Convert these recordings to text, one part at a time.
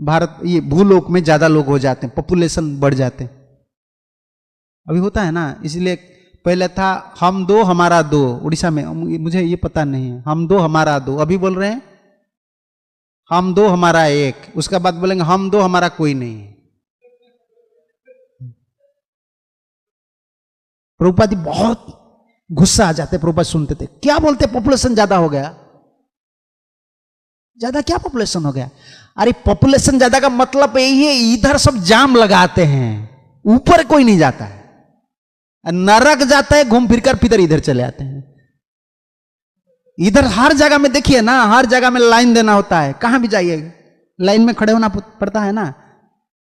भारत ये भूलोक में ज्यादा लोग हो जाते हैं, पॉपुलेशन बढ़ जाते हैं। अभी होता है ना, इसलिए पहले था हम दो हमारा दो, उड़ीसा में, मुझे ये पता नहीं है, हम दो हमारा दो, अभी बोल रहे हैं हम दो हमारा एक, उसके बाद बोलेंगे हम दो हमारा कोई नहीं। प्रभुपाद जी बहुत गुस्सा आ जाते, प्रभुपाद सुनते थे, क्या बोलते पॉपुलेशन ज्यादा हो गया, ज्यादा क्या पॉपुलेशन हो गया? अरे पॉपुलेशन ज्यादा का मतलब यही है, इधर सब जाम लगाते हैं, ऊपर कोई नहीं जाता है, नरक जाता है, घूम फिरकर फिर इधर चले आते हैं। इधर हर जगह में देखिए ना, हर जगह में लाइन देना होता है, कहां भी जाइए लाइन में खड़े होना पड़ता है ना,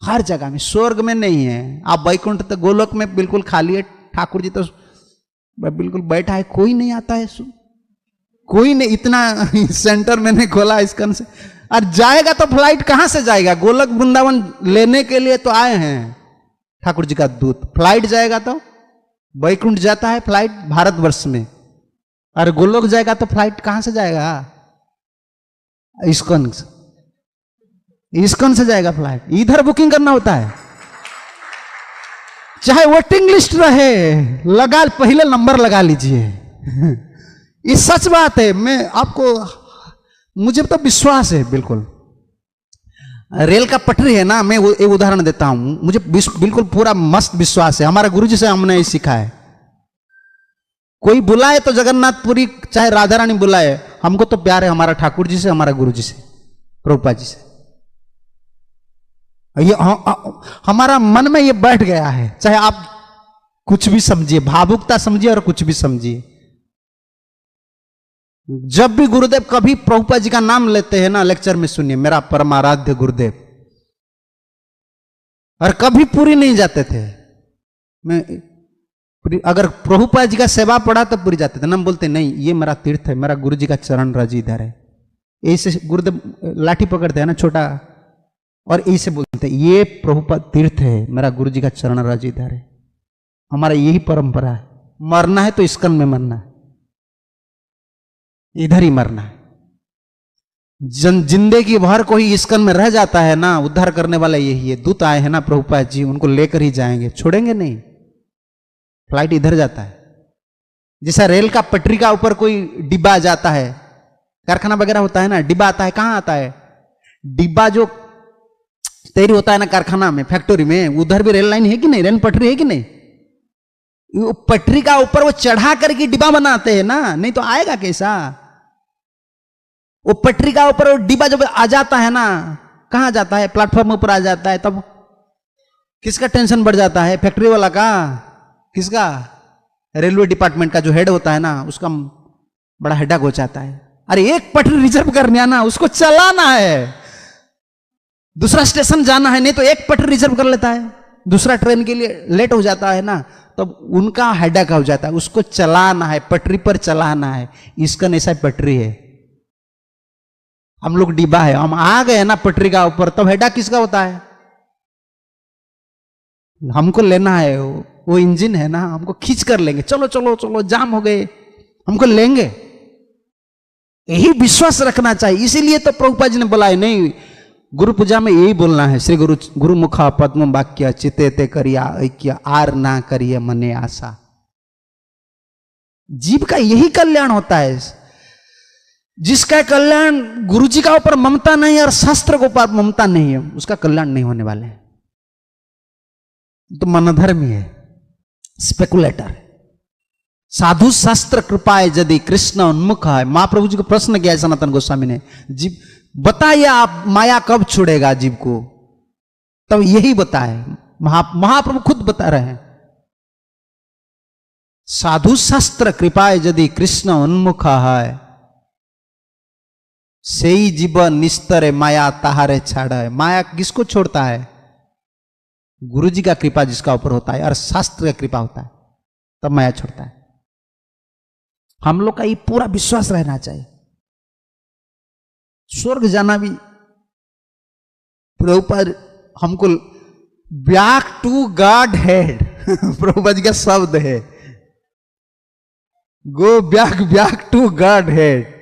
हर जगह में। स्वर्ग में नहीं है, आप वैकुंठ तो गोलोक में बिल्कुल खाली है, ठाकुर जी तो बिल्कुल बैठा है, कोई नहीं आता है, कोई नहीं, इतना सेंटर मैंने खोला इसकन से। और जाएगा तो फ्लाइट कहां से जाएगा? गोलक वृंदावन लेने के लिए तो आए हैं ठाकुर जी का दूत, फ्लाइट जाएगा तो वैकुंठ जाता है फ्लाइट भारतवर्ष में, और गोलोक जाएगा तो फ्लाइट कहां से जाएगा? इस्कॉन से, इस्कॉन से जाएगा फ्लाइट, इधर बुकिंग करना होता है, चाहे वेटिंग लिस्ट रहे, लगा पहले नंबर लगा लीजिए। ये सच बात है, मैं आपको, मुझे तो विश्वास है बिल्कुल। रेल का पटरी है ना, मैं एक उदाहरण देता हूं, मुझे बिल्कुल पूरा मस्त विश्वास है, हमारे गुरुजी से हमने ये सीखा है। कोई बुलाए तो जगन्नाथपुरी, चाहे राधा रानी बुलाए, हमको तो प्यार है हमारा ठाकुर जी से, हमारा गुरुजी से, प्रभुपाद जी से। ये हमारा मन में ये बैठ गया है, चाहे आप कुछ भी समझिए, भावुकता समझिए और कुछ भी समझिए। जब भी गुरुदेव कभी प्रभुपाद जी का नाम लेते हैं ना, लेक्चर में सुनिए, मेरा परमाराध्य गुरुदेव, और कभी पूरी नहीं जाते थे। मैं अगर प्रभुपाद जी का सेवा पड़ा तो पूरी जाते थे, ना बोलते नहीं ये मेरा तीर्थ है, मेरा गुरु जी का चरण रज इधर है, ऐसे गुरुदेव लाठी पकड़ते हैं ना छोटा, और ऐसे बोलते हैं ये प्रभुपाद तीर्थ है, मेरा गुरु जी का चरण रज इधर है। हमारा यही परंपरा है, मरना है तो इस्कन में मरना है, इधर ही मरना है। जिंदगी भर कोई इस्कन में रह जाता है ना, उद्धार करने वाला यही है। दूत आए हैं ना प्रभुपाद जी, उनको लेकर ही जाएंगे, छोड़ेंगे नहीं। फ्लाइट इधर जाता है, जैसा रेल का पटरी का ऊपर कोई डिब्बा जाता है, कारखाना वगैरह होता है ना, डिब्बा आता है, कहां आता है? डिब्बा जो तैयारी होता है ना कारखाना में, फैक्ट्री में, उधर भी रेल लाइन है कि नहीं, रेल पटरी है कि नहीं? वो पटरी का ऊपर वो चढ़ा करके डिब्बा बनाते हैं ना, नहीं तो आएगा कैसा? वो पटरी का ऊपर वो डिब्बा जब आ जाता है ना, कहां जाता है? प्लेटफॉर्म ऊपर आ जाता है, तब किसका टेंशन बढ़ जाता है? फैक्ट्री वाला का? किसका? रेलवे डिपार्टमेंट का जो हेड होता है ना, उसका बड़ा हेडेक हो जाता है। अरे एक पटरी रिजर्व करने आना, उसको चलाना है, दूसरा स्टेशन जाना है, नहीं तो एक पटरी रिजर्व कर लेता है, दूसरा ट्रेन के लिए लेट हो जाता है ना, तब तो उनका हेडेक हो जाता है, उसको चलाना है, पटरी पर चलाना है। इसका ऐसा पटरी है, हम लोग डिब्बा है, हम आ गए ना पटरी का ऊपर, तब हेडेक किसका होता है? हमको लेना है, वो इंजन है ना, हमको खींच कर लेंगे, चलो चलो चलो, जाम हो गए, हमको लेंगे। यही विश्वास रखना चाहिए। इसीलिए तो प्रभुपाद जी ने बोला है, नहीं गुरु पूजा में यही बोलना है, श्री गुरु मुखा पद्म वाक्य चिते ते करिया ऐक्य, आर ना करिए मने आशा। जीव का यही कल्याण होता है, जिसका कल्याण गुरु जी का ऊपर ममता नहीं और शास्त्र के ऊपर ममता नहीं है, उसका कल्याण नहीं होने वाले है। तो मनधर्मी है, स्पेकुलेटर है। साधु शास्त्र कृपाए यदि कृष्ण उन्मुख है। महाप्रभु जी को प्रश्न किया सनातन गोस्वामी ने, जीव बताइए आप माया कब छोड़ेगा जीव को? तब यही बताए, महाप्रभु खुद बता रहे हैं, साधु शास्त्र कृपाए यदि कृष्ण उन्मुख है, सेई जीव निस्तरे माया ताहारे छाड़े। माया किसको छोड़ता है? गुरु जी का कृपा जिसका ऊपर होता है और शास्त्र का कृपा होता है, तब माया छोड़ता है। हम लोग का ये पूरा विश्वास रहना चाहिए। स्वर्ग जाना भी प्रभुपाद हमको back to Godhead Prabhupada ji का शब्द है, go back to Godhead.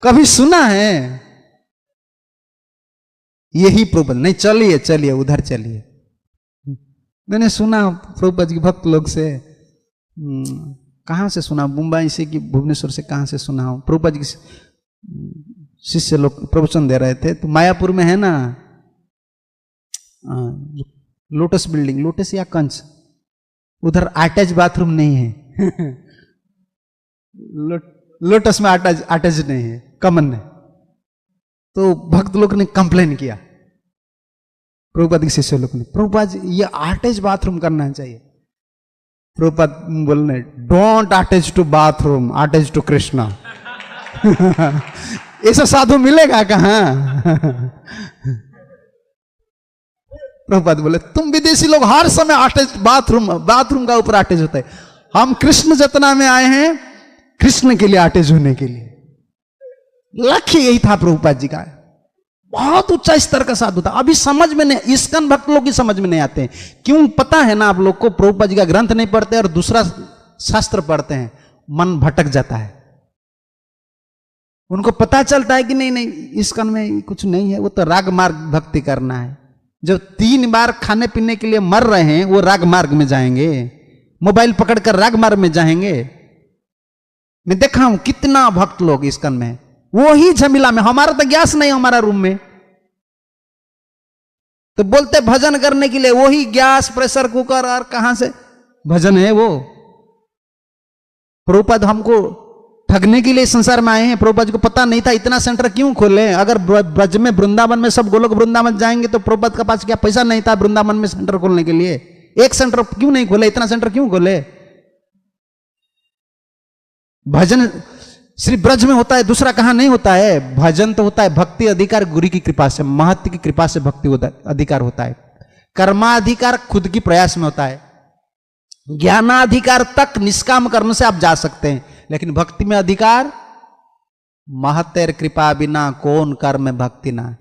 कभी सुना है? यही प्रभुपद, नहीं चलिए चलिए उधर चलिए। मैंने सुना प्रभुपद के भक्त लोग से, कहाँ से सुना, मुंबई से कि भुवनेश्वर से, कहाँ से सुना हूँ, प्रभुपद के शिष्य लोग प्रवचन दे रहे थे। तो मायापुर में है ना लोटस बिल्डिंग, लोटस या कंच, उधर अटैच बाथरूम नहीं है। लोटस में अटैच नहीं है, कमन है। तो भक्त लोग ने कंप्लेन किया प्रभुपाद के शिष्य लोग ने, प्रभुपाद ये अटैच बाथरूम करना चाहिए। प्रभुपाद बोलने, don't attach to bathroom, attach to Krishna. ऐसा साधु मिलेगा कहाँ? प्रभुपाद बोले, तुम विदेशी लोग हर समय अटैच बाथरूम का ऊपर अटैच होता है, हम कृष्ण जतना में आए हैं कृष्ण के लिए अटैच होने के लिए। लक्ष्य यही था प्रभुपाद जी का। बहुत उच्च स्तर का साधु था। अभी समझ में नहीं, इस्कन भक्त लोग की समझ में नहीं आते हैं। क्यों पता है ना आप लोग को? प्रभुपाद जी का ग्रंथ नहीं पढ़ते और दूसरा शास्त्र पढ़ते हैं, मन भटक जाता है। उनको पता चलता है कि नहीं नहीं इस्कन में कुछ नहीं है, वो तो राग मार्ग भक्ति करना है। जो 3 बार खाने पीने के लिए मर रहे हैं वो राग मार्ग में जाएंगे, मोबाइल पकड़कर राग मार्ग में जाएंगे। मैं देखा हूं कितना भक्त लोग इस्कन में, वो ही झमेला में। हमारा तो गैस नहीं हमारा रूम में, तो बोलते भजन करने के लिए वही गैस प्रेशर कुकर, और कहां से भजन है वो? प्रभुपाद हमको ठगने के लिए संसार में आए हैं। प्रभुपाद को पता नहीं था इतना सेंटर क्यों खोले। अगर ब्रज में वृंदावन में सब गोलोक वृंदावन जाएंगे तो प्रभुपाद के पास क्या पैसा नहीं था वृंदावन में सेंटर खोलने के लिए? एक सेंटर क्यों नहीं खोले, इतना सेंटर क्यों खोले? भजन सिर्फ ब्रज में होता है, दूसरा कहां नहीं होता है। भजन तो होता है भक्ति अधिकार गुरु की कृपा से, महत्व की कृपा से भक्ति अधिकार होता है। कर्माधिकार खुद की प्रयास में होता है। ज्ञानाधिकार तक निष्काम कर्म से आप जा सकते हैं, लेकिन भक्ति में अधिकार महतेर कृपा बिना कौन कर्म भक्ति ना,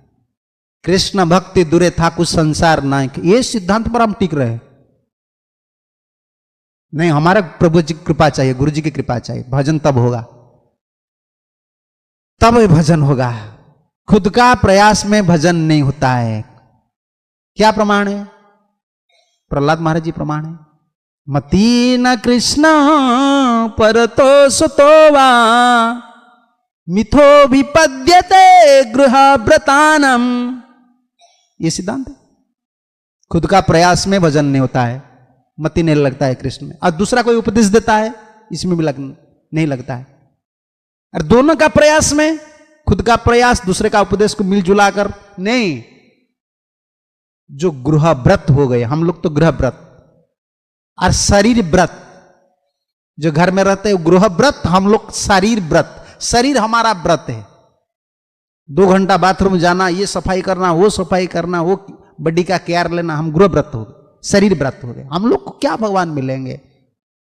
कृष्ण भक्ति दूरे था कुछ संसार ना। ये सिद्धांत पर हम टिक रहे। नहीं, हमारा प्रभु जी की कृपा चाहिए, गुरु जी की कृपा चाहिए। भजन तब होगा, तब भजन होगा। खुद का प्रयास में भजन नहीं होता है। क्या प्रमाण है? प्रहलाद महाराज जी प्रमाण है। मती न कृष्ण परतो सुतो वा मिथो विपद्यते गृह व्रतानम। ये सिद्धांत है। खुद का प्रयास में भजन नहीं होता है, मति नहीं लगता है कृष्ण में। और दूसरा कोई उपदेश देता है, इसमें भी नहीं लगता है। और दोनों का प्रयास में, खुद का प्रयास दूसरे का उपदेश को मिलजुला कर नहीं। जो गृह व्रत हो गए, हम लोग तो गृह व्रत और शरीर व्रत, जो घर में रहते हैं गृह व्रत, हम लोग शरीर व्रत। शरीर हमारा व्रत है। 2 घंटा बाथरूम जाना, ये सफाई करना, वो सफाई करना, वो बॉडी का केयर लेना, हम गृह व्रत हो गए, शरीर व्रत हो गए। हम लोग को क्या भगवान मिलेंगे?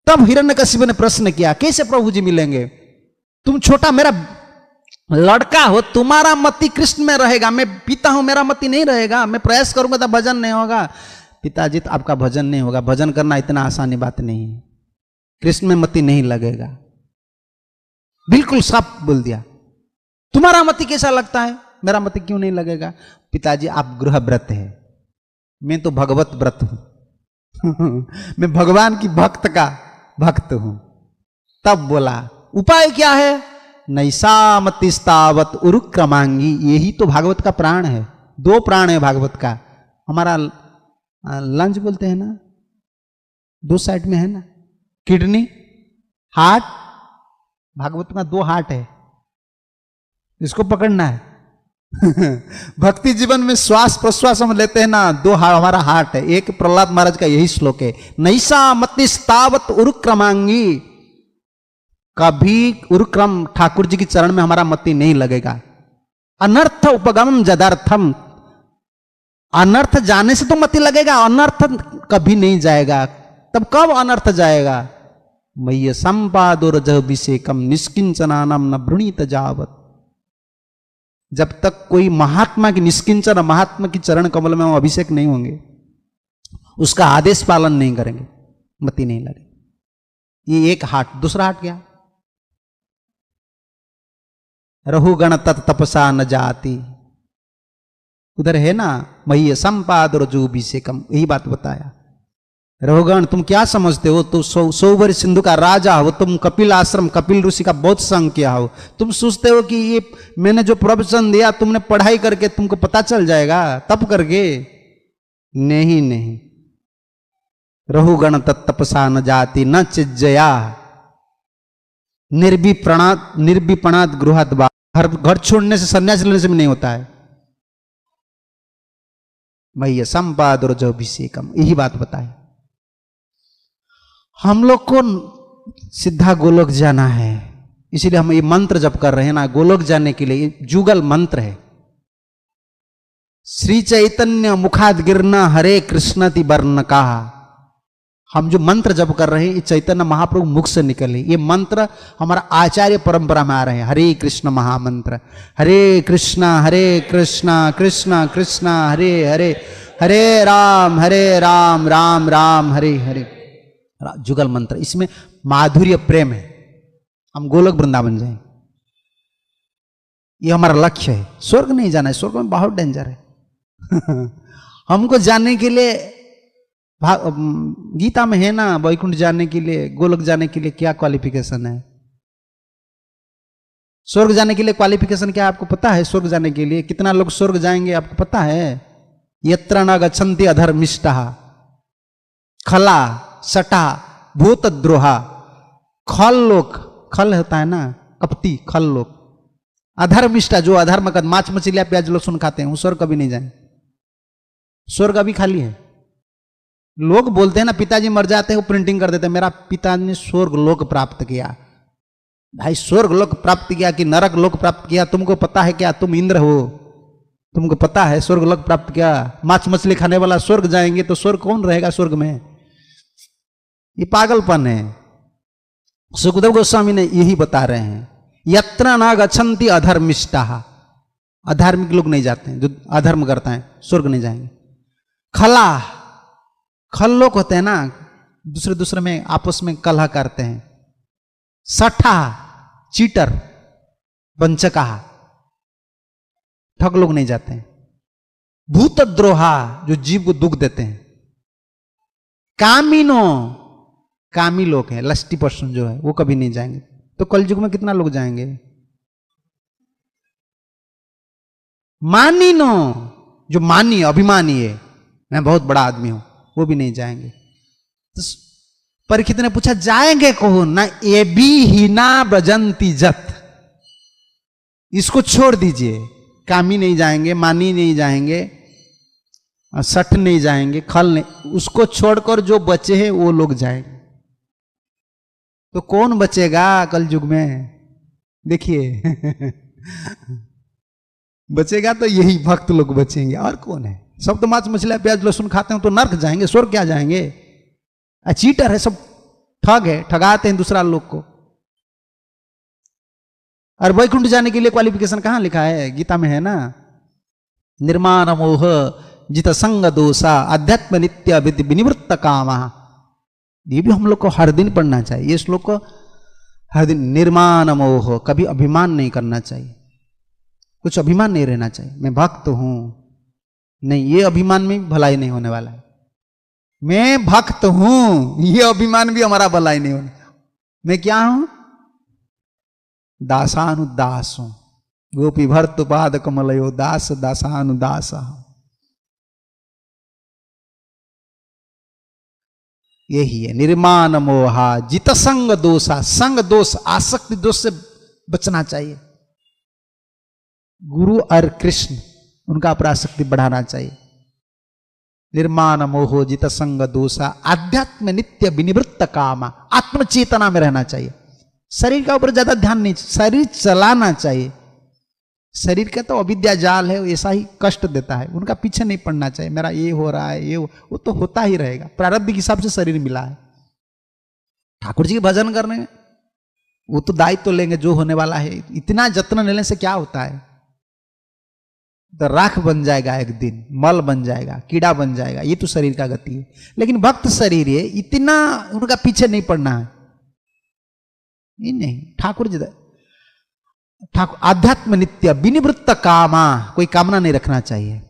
तब हिरण्यकशिपु ने प्रश्न किया, कैसे प्रभु जी मिलेंगे? तुम छोटा मेरा लड़का हो, तुम्हारा मति कृष्ण में रहेगा, मैं पिता हूं, मेरा मति नहीं रहेगा। मैं प्रयास करूंगा तो भजन नहीं होगा। पिताजी तो आपका भजन नहीं होगा। भजन करना इतना आसानी बात नहीं है। कृष्ण में मति नहीं लगेगा। बिल्कुल साफ बोल दिया। तुम्हारा मति कैसा लगता है, मेरा मति क्यों नहीं लगेगा? पिताजी आप गृह व्रत है, मैं तो भगवत व्रत हूं। मैं भगवान की भक्त का भक्त हूं। तब बोला उपाय क्या है? नैसा मतिस्तावत उरुक्रमांगी। यही तो भागवत का प्राण है। 2 प्राण है भागवत का। हमारा लंच बोलते हैं ना, 2 साइड में है ना, किडनी, हार्ट। भागवत में 2 हार्ट है, इसको पकड़ना है। भक्ति जीवन में श्वास प्रश्वास हम लेते हैं ना, 2 हमारा हार्ट है। एक प्रहलाद महाराज का यही श्लोक है, नैसा मतिस्तावत उरुक्रमांगी। कभी उरुक्रम ठाकुर जी की चरण में हमारा मति नहीं लगेगा। अनर्थ उपगम जदार्थम। अनर्थ जाने से तो मति लगेगा, अनर्थ कभी नहीं जाएगा। तब कब अनर्थ जाएगा? मय्य संपादोरजभिषेकम निष्किंचनानम न वृणीत जावत। जब तक कोई महात्मा की निष्किंचन, महात्मा की चरण कमल में हम अभिषेक नहीं होंगे, उसका आदेश पालन नहीं करेंगे, मति नहीं लगेगी। ये एक हाट। दूसरा हाट क्या? रहुगण तत् तपसा न जाति। उधर है ना मही संपाद और जो भी से कम, यही बात बताया। रघुगण तुम क्या समझते हो, तुम सौभर सिंधु का राजा हो, तुम कपिल आश्रम कपिल ऋषि का बहुत संग किया हो, तुम सोचते हो कि ये मैंने जो प्रवचन दिया तुमने पढ़ाई करके तुमको पता चल जाएगा तप करके? नहीं नहीं, रघुगण तत्तपसा न जाति न चिज्जया निर्विपणात गृहात बा। घर छोड़ने से संन्यास लेने से भी नहीं होता है। भैया संपाद और जो अभिषेकम, यही बात बताए। हम लोग को सीधा गोलोक जाना है, इसीलिए हम ये मंत्र जप कर रहे हैं ना, गोलोक जाने के लिए। जुगल मंत्र है, श्री चैतन्य मुखाद गिरना हरे कृष्णति वर्ण का। हम जो मंत्र जप कर रहे हैं ये चैतन्य महाप्रभु मुख से निकले। ये मंत्र हमारा आचार्य परंपरा में आ रहे हैं। हरे कृष्ण महामंत्र, हरे कृष्णा कृष्ण कृष्ण हरे हरे, हरे राम राम राम हरे हरे। जुगल मंत्र, इसमें माधुर्य प्रेम है। हम गोलोक वृंदावन जाएं, ये हमारा लक्ष्य है। स्वर्ग नहीं जाना है, स्वर्ग में बहुत डेंजर है। हमको जाने के लिए गीता में है ना, वैकुंठ जाने के लिए, गोलोक जाने के लिए क्या क्वालिफिकेशन है? स्वर्ग जाने के लिए क्वालिफिकेशन क्या है आपको पता है? स्वर्ग जाने के लिए कितना लोग स्वर्ग जाएंगे आपको पता है? यत्र न गच्छन्ति अधर्मिष्टाः खला सटा भूतद्रोहा। खल लोक, खल होता है ना कपटी, खल लोक। अधर्मिष्ठा जो अधर्म कर, माछ मछलियां प्याज लहसुन खाते हैं, वो स्वर्ग कभी नहीं जाएंगे। स्वर्ग अभी खाली है। लोग बोलते हैं ना पिताजी मर जाते हैं वो प्रिंटिंग कर देते हैं, मेरा पिता ने स्वर्ग लोक प्राप्त किया। भाई स्वर्ग लोक प्राप्त किया कि नरक लोक प्राप्त किया तुमको पता है क्या? तुम इंद्र हो, तुमको पता है स्वर्ग लोक प्राप्त किया? माछ मछली खाने वाला स्वर्ग जाएंगे तो स्वर्ग कौन रहेगा स्वर्ग में? ये पागलपन है। सुखदेव गोस्वामी ने यही बता रहे हैं, यत्र न गच्छन्ति अधर्मिष्टाः। अधार्मिक लोग नहीं जाते हैं, जो अधर्म करता है स्वर्ग नहीं जाएंगे। खला, खल लोग होते हैं ना, दूसरे में आपस में कलह करते हैं। सठा, चीटर, वंचका, ठग लोग नहीं जाते हैं। भूतद्रोहा, जो जीव को दुख देते हैं। कामिनो, कामी लोग हैं, लस्टी पर्सन जो है वो कभी नहीं जाएंगे। तो कलयुग में कितना लोग जाएंगे? मानिनो, जो मानी अभिमानी है, मैं बहुत बड़ा आदमी हूं, वो भी नहीं जाएंगे। तो परीक्षित ने पूछा जाएंगे कौन? ना ये भी ही ना ब्रजंती जत, इसको छोड़ दीजिए। कामी नहीं जाएंगे, मानी नहीं जाएंगे, सठ नहीं जाएंगे, खल नहीं, उसको छोड़कर जो बचे हैं वो लोग जाएंगे। तो कौन बचेगा कल युग में? देखिए बचेगा तो यही भक्त लोग बचेंगे, और कौन है? सब तो मांस मछलियां प्याज लहसुन खाते हैं तो नर्क जाएंगे, स्वर्ग क्या जाएंगे? चीटर है, सब ठग है, ठगाते हैं दूसरा लोग को। और वैकुंठ जाने के लिए क्वालिफिकेशन कहां लिखा है? गीता में है ना, निर्माण मोह जित संग दोषा अध्यात्म नित्य विनिवृत्त कामा। ये भी हम लोग को हर दिन पढ़ना चाहिए। ये श्लोक को हर दिन। निर्माण मोह, कभी अभिमान नहीं करना चाहिए, कुछ अभिमान नहीं रहना चाहिए। मैं भक्त हूं, नहीं, ये अभिमान में भलाई नहीं होने वाला है। मैं भक्त हूं, ये अभिमान भी हमारा भलाई नहीं होने। मैं क्या हूं? दासानुदास हूं। गोपी भर्त पाद कमलयो दास दासानुदास। यही है निर्माण मोहा जित संग दोषा। संग दोष, आसक्ति दोष से बचना चाहिए। गुरु और कृष्ण, उनका पर आसक्ति बढ़ाना चाहिए। निर्माण मोहो जित संग दोषा आध्यात्म नित्य विनिवृत्त कामा। आत्मचेतना में रहना चाहिए। शरीर का ऊपर ज्यादा ध्यान नहीं, शरीर चलाना चाहिए। शरीर का तो अविद्या जाल है, ऐसा ही कष्ट देता है, उनका पीछे नहीं पड़ना चाहिए। मेरा ये हो रहा है, ये वो तो होता ही रहेगा। प्रारब्ध के हिसाब से शरीर मिला है। ठाकुर जी के भजन करने में वो तो दायित्व तो लेंगे, जो होने वाला है। इतना जत्न लेने से क्या होता है? तो राख बन जाएगा, एक दिन मल बन जाएगा, कीड़ा बन जाएगा। ये तो शरीर का गति है। लेकिन भक्त शरीर है, इतना उनका पीछे नहीं पड़ना है। ये नहीं, ठाकुर जी ठाकुर आध्यात्म नित्य विनिवृत्त कामा, कोई कामना नहीं रखना चाहिए।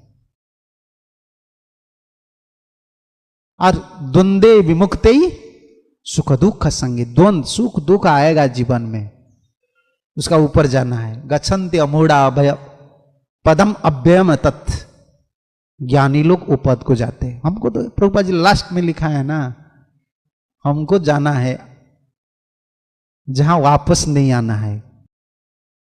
और द्वंद्वे विमुक्ते सुख दुख संगे, द्वंद सुख दुख आएगा जीवन में, उसका ऊपर जाना है। गच्छन्ति अमूढ़ा अभय पदम अभ्यम तत्, ज्ञानी लोग वो पद को जाते हैं। हमको तो प्रभुपाद जी लास्ट में लिखा है ना, हमको जाना है जहां वापस नहीं आना है।